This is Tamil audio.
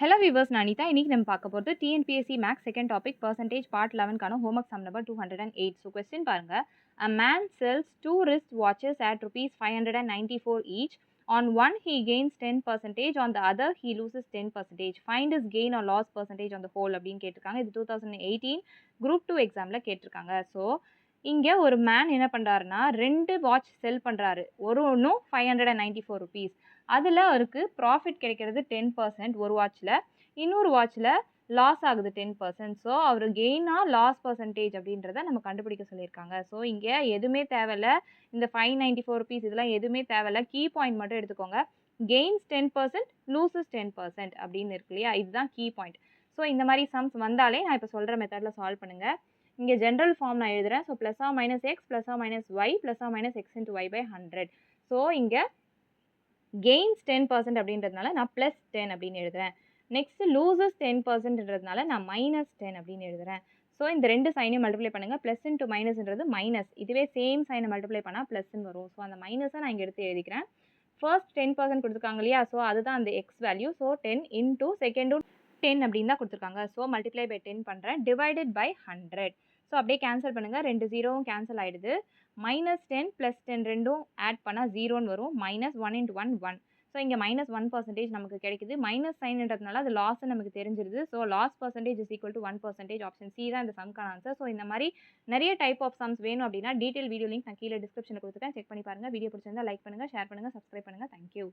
Hello viewers, நான் அனிதா. இன்னைக்கு நம்ம பார்க்க போறது TNPSC Max second topic percentage part 11 கான homework sum number 208. So question பாருங்க. A man sells two wrist watches at rupees 594 each. On one he gains 10%, on the other he loses 10%. Find his gain or loss percentage on the whole அப்படின்னு கேட்டிருக்காங்க. இது 2018 group 2 எக்ஸாம்ல கேட்டிருக்காங்க. ஸோ இங்கே ஒரு மேன் என்ன பண்ணுறாருன்னா 2 வாட்ச் செல் பண்ணுறாரு. ஒன்றும் 594 rupees. அதில் அவருக்கு ப்ராஃபிட் கிடைக்கிறது 10% ஒரு வாட்சில், இன்னொரு வாட்சில் லாஸ் ஆகுது 10%. ஸோ அவர் கெயினாக லாஸ் பர்சன்டேஜ் அப்படின்றத நம்ம கண்டுபிடிக்க சொல்லியிருக்காங்க. ஸோ இங்கே எதுவுமே தேவையில்ல, இந்த 594 rupees இதெல்லாம் எதுவுமே தேவையில்ல, கீ பாயிண்ட் மட்டும் எடுத்துக்கோங்க. கெயின்ஸ் 10%, லூசஸ் 10% அப்படின்னு இருக்கு இல்லையா, இதுதான் கீ பாயிண்ட். ஸோ இந்த மாதிரி சம்ஸ் வந்தாலே நான் இப்போ சொல்கிற மெத்தடில் சால்வ் பண்ணுங்கள். இங்கே ஜென்ரல் ஃபார்ம் நான் எழுதுகிறேன். So plus r minus x plus r minus y plus r minus x into y by 100. So இங்கே கெயின்ஸ் 10% அப்படின்றதுனால நான் ப்ளஸ் 10 அப்படின்னு எழுதுகிறேன். நெக்ஸ்ட் லூசஸ் 10%ன்றதுனால நான் மைனஸ் 10 அப்படின்னு எழுதுகிறேன். ஸோ இந்த ரெண்டு சைனையும் மல்டிப்ளை பண்ணுங்கள். ப்ளஸ் இன்ட்டு மைனஸ்ன்றது மைனஸ், இதுவே சேம் சைனை மல்டிப்ளை பண்ணால் ப்ளஸ்ன்னு வரும். ஸோ அந்த மைனஸை நான் இங்கே எடுத்து எழுதிக்கிறேன். ஃபர்ஸ்ட் 10% கொடுத்துருக்காங்க இல்லையா, ஸோ அதுதான் அந்த எக்ஸ் வேல்யூ. ஸோ 10 இன்ட்டு செகண்டும் 10 அப்படின்னு தான் கொடுத்துருக்காங்க. ஸோ மல்டிப்ளை பை 10 பண்ணுறேன், டிவைடட் பை 100. ஸோ அப்படியே கேன்சல் பண்ணுங்கள், 2 ஜீரோவும் கேன்சல் ஆகிடுது. மைனஸ் 10 ப்ளஸ் 10 ரெண்டும் ஆட் பண்ணால் ஜீரோன்னு வரும். Minus 1 into 1 1. ஸோ இங்கே -1% நமக்கு கிடைக்குது. மைனஸ் சைன்ன்றதுனால அது லாஸ்ன்னு நமக்கு தெரிஞ்சிருது. So loss percentage is equal to 1%. Option C தான் இந்த சம்க்கான ஆன்சர். ஸோ இந்த மாதிரி நிறைய டைப் ஆஃப் சம்ஸ் வேணும் அப்படின்னா டீட்டெயில் வீடியோ லிங்க் நான் கீழே டிஸ்கிரிப்ஷனில் கொடுத்துருக்கேன், செக் பண்ணி பாருங்கள். வீடியோ பிடிச்சிருந்தா லைக் பண்ணுங்கள், ஷேர் பண்ணுங்கள், சப்ஸ்கிரைப் பண்ணுங்கள். தேங்க்யூ.